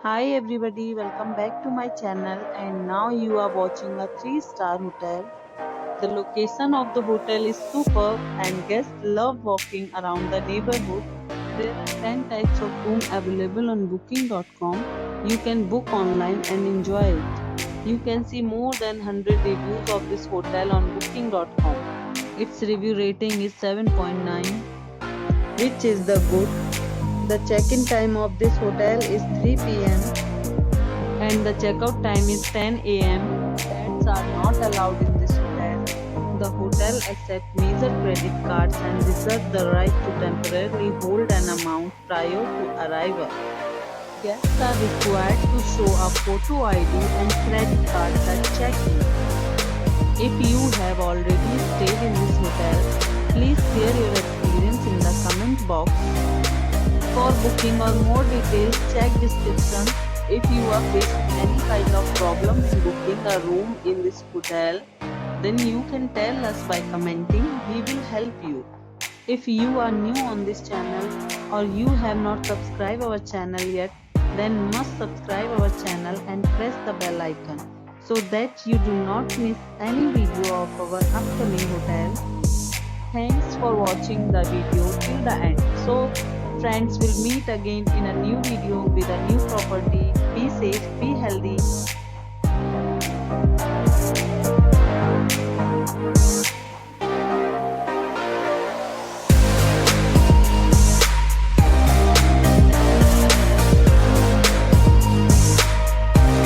Hi everybody, welcome back to my channel and now you are watching a 3-star hotel. The location of the hotel is superb and guests love walking around the neighborhood. There are 10 types of room available on booking.com. You can book online and enjoy it. You can see more than 100 reviews of this hotel on booking.com. Its review rating is 7.9, which is the good. The check-in time of this hotel is 3 p.m. and the checkout time is 10 a.m. Pets are not allowed in this hotel. The hotel accepts major credit cards and reserves the right to temporarily hold an amount prior to arrival. Guests are required to show a photo ID and credit cards at check-in. If you have already stayed in this hotel, please share your experience in the comment box. For booking or more details, check description. If you are facing any kind of problem in booking a room in this hotel, then you can tell us by commenting. We will help you. If you are new on this channel or you have not subscribed our channel yet, then must subscribe our channel and press the bell icon so that you do not miss any video of our upcoming hotel. Thanks for watching the video till the end. So friends, will meet again in a new video with a new property. Be safe, be healthy.